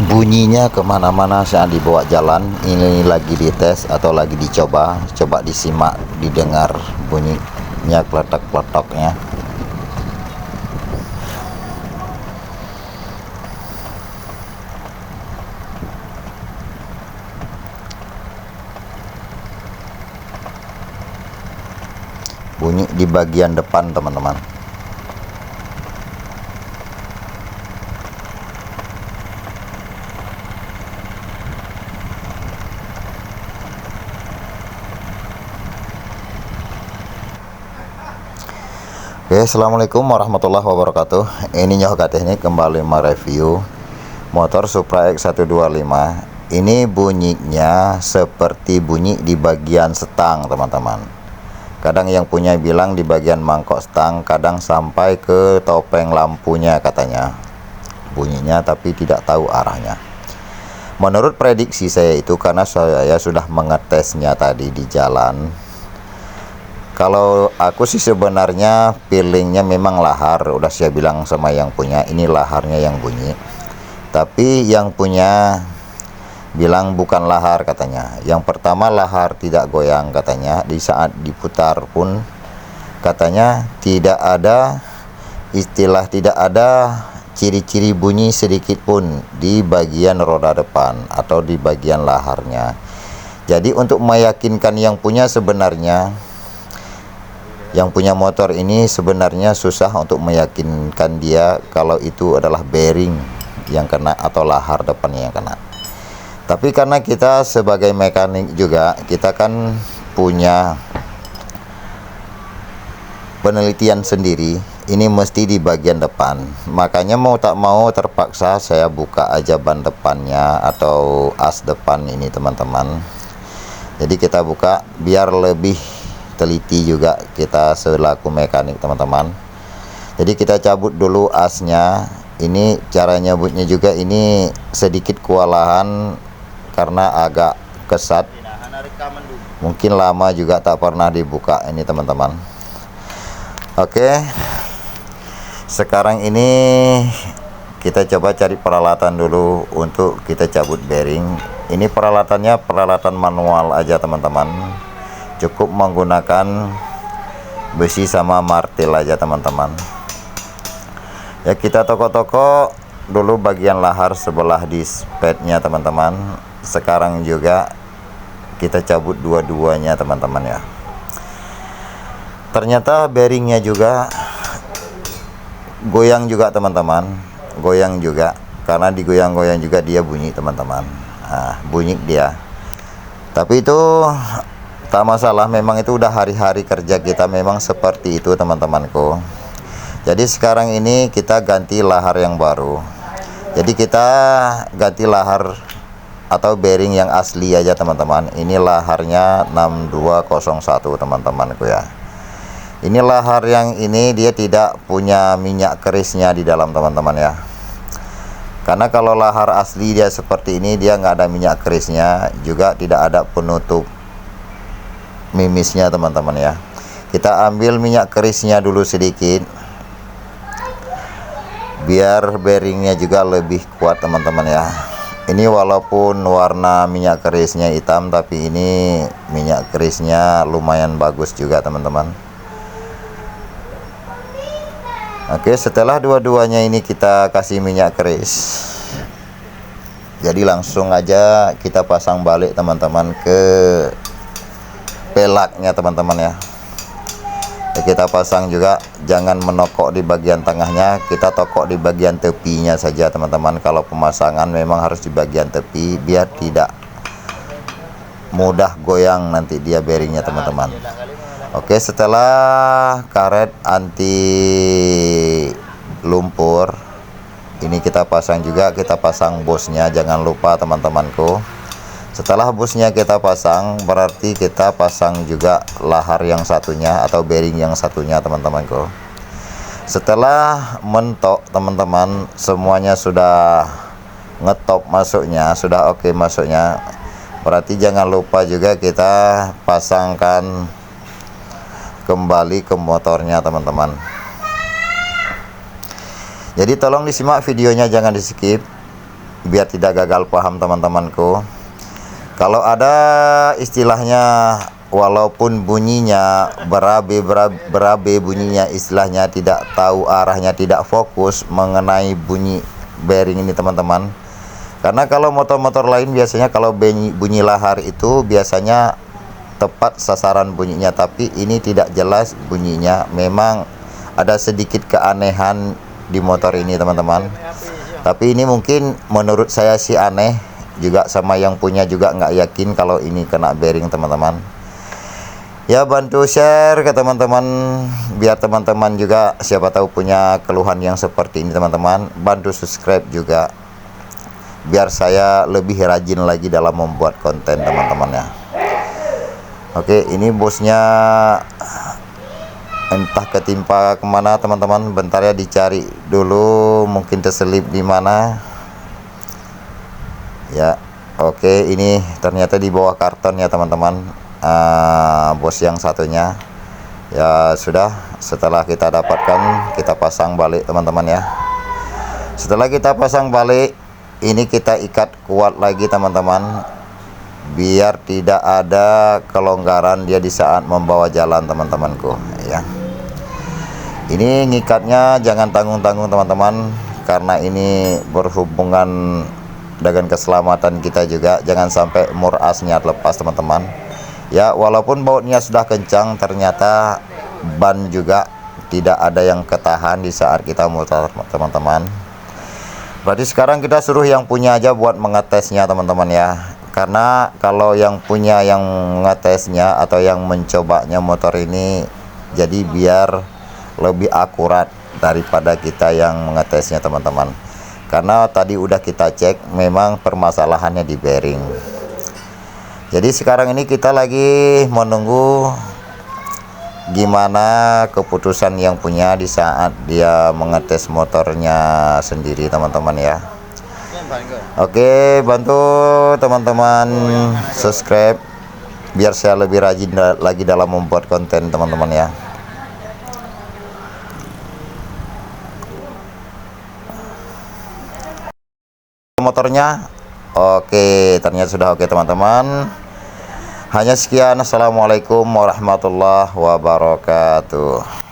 Bunyinya kemana-mana saat dibawa jalan. Ini lagi dites atau lagi dicoba. Coba disimak, didengar bunyinya, kletak-kletaknya. Bunyi di bagian depan, teman-teman. Oke, assalamualaikum warahmatullahi wabarakatuh. Ini Nyoga Teknik kembali mereview motor Supra X125. Ini bunyinya seperti bunyi di bagian setang, teman-teman. Kadang yang punya bilang di bagian mangkok stang, kadang sampai ke topeng lampunya katanya bunyinya, tapi tidak tahu arahnya. Menurut prediksi saya itu, karena saya sudah mengetesnya tadi di jalan. Kalau aku sih sebenarnya feelingnya memang lahar. Udah saya bilang sama yang punya, ini laharnya yang bunyi. Tapi yang punya bilang bukan lahar katanya. Yang pertama, lahar tidak goyang katanya. Di saat diputar pun katanya tidak ada tidak ada ciri-ciri bunyi sedikit pun di bagian roda depan atau di bagian laharnya. Jadi untuk meyakinkan yang punya, sebenarnya yang punya motor ini sebenarnya susah untuk meyakinkan dia kalau itu adalah bearing yang kena atau lahar depannya yang kena. Tapi karena kita sebagai mekanik juga, kita kan punya penelitian sendiri, ini mesti di bagian depan. Makanya mau tak mau terpaksa saya buka aja ban depannya atau as depan ini, teman-teman. Jadi kita buka biar lebih teliti juga kita selaku mekanik, teman-teman. Jadi kita cabut dulu asnya. Ini cara nyabutnya juga ini sedikit kewalahan karena agak kesat, mungkin lama juga tak pernah dibuka ini, teman-teman. Oke, sekarang ini kita coba cari peralatan dulu untuk kita cabut bearing. Ini peralatannya peralatan manual aja, teman-teman. Cukup menggunakan besi sama martil aja, teman-teman. Ya, kita toko-toko dulu bagian lahar sebelah dispatnya, teman-teman. Sekarang juga kita cabut dua-duanya, teman-teman ya. Ternyata bearingnya juga goyang juga, teman-teman. Goyang juga, karena digoyang-goyang juga dia bunyi, teman-teman. Nah, bunyi dia. Tapi itu tak masalah, memang itu udah hari-hari kerja kita memang seperti itu, teman-temanku. Jadi sekarang ini kita ganti lahar yang baru. Jadi kita ganti lahar atau bearing yang asli aja, teman-teman. Ini laharnya 6201, teman-temanku ya. Ini lahar yang ini dia tidak punya minyak kerisnya di dalam, teman-teman ya. Karena kalau lahar asli dia seperti ini, dia nggak ada minyak kerisnya, juga tidak ada penutup mimisnya, teman-teman ya. Kita ambil minyak kerisnya dulu sedikit biar bearingnya juga lebih kuat, teman-teman ya. Ini walaupun warna minyak kerisnya hitam, tapi ini minyak kerisnya lumayan bagus juga, teman-teman. Oke, setelah dua-duanya ini kita kasih minyak keris, jadi langsung aja kita pasang balik, teman-teman, ke pelaknya, teman-teman ya. Kita pasang juga, jangan menokok di bagian tengahnya, kita tokok di bagian tepinya saja, teman-teman. Kalau pemasangan memang harus di bagian tepi biar tidak mudah goyang nanti dia bearingnya, teman-teman. Oke, setelah karet anti lumpur ini kita pasang juga, kita pasang bosnya, jangan lupa, teman-temanku. Setelah busnya kita pasang, berarti kita pasang juga lahar yang satunya atau bearing yang satunya, teman-temanku. Setelah mentok, teman-teman, semuanya sudah ngetop masuknya, sudah oke masuknya, berarti jangan lupa juga kita pasangkan kembali ke motornya, teman-teman. Jadi tolong disimak videonya, jangan di skip. biar tidak gagal paham teman-temanku. Kalau ada istilahnya, walaupun bunyinya berabe bunyinya, istilahnya tidak tahu arahnya, tidak fokus mengenai bunyi bearing ini teman-teman. Karena kalau motor-motor lain biasanya kalau bunyi lahar itu biasanya tepat sasaran bunyinya, tapi ini tidak jelas bunyinya. Memang ada sedikit keanehan di motor ini teman-teman, tapi ini mungkin menurut saya sih aneh juga, sama yang punya juga nggak yakin kalau ini kena bearing teman-teman. Ya, bantu share ke teman-teman biar teman-teman juga siapa tahu punya keluhan yang seperti ini teman-teman. Bantu subscribe juga biar saya lebih rajin lagi dalam membuat konten teman-teman ya. Oke, ini bosnya entah ketimpa kemana teman-teman. Bentar ya, dicari dulu, mungkin terselip di mana ya. Oke, ini ternyata di bawah karton ya teman-teman. Bos yang satunya ya sudah, setelah kita dapatkan kita pasang balik teman-teman ya. Setelah kita pasang balik, ini kita ikat kuat lagi teman-teman, biar tidak ada kelonggaran dia di saat membawa jalan teman-temanku ya. Ini ngikatnya jangan tanggung-tanggung teman-teman, karena ini berhubungan dengan keselamatan kita juga. Jangan sampai mur asnya lepas teman-teman ya. Walaupun bautnya sudah kencang, ternyata ban juga tidak ada yang ketahan di saat kita muter teman-teman. Berarti sekarang kita suruh yang punya aja buat mengetesnya teman-teman ya. Karena kalau yang punya yang ngetesnya atau yang mencobanya motor ini, jadi biar lebih akurat daripada kita yang mengetesnya teman-teman. Karena tadi udah kita cek, memang permasalahannya di bearing. Jadi sekarang ini kita lagi menunggu gimana keputusan yang punya di saat dia mengetes motornya sendiri teman-teman ya. Oke, bantu teman-teman subscribe biar saya lebih rajin lagi dalam membuat konten teman-teman ya. Motornya oke, ternyata sudah oke teman-teman. Hanya sekian, assalamualaikum warahmatullahi wabarakatuh.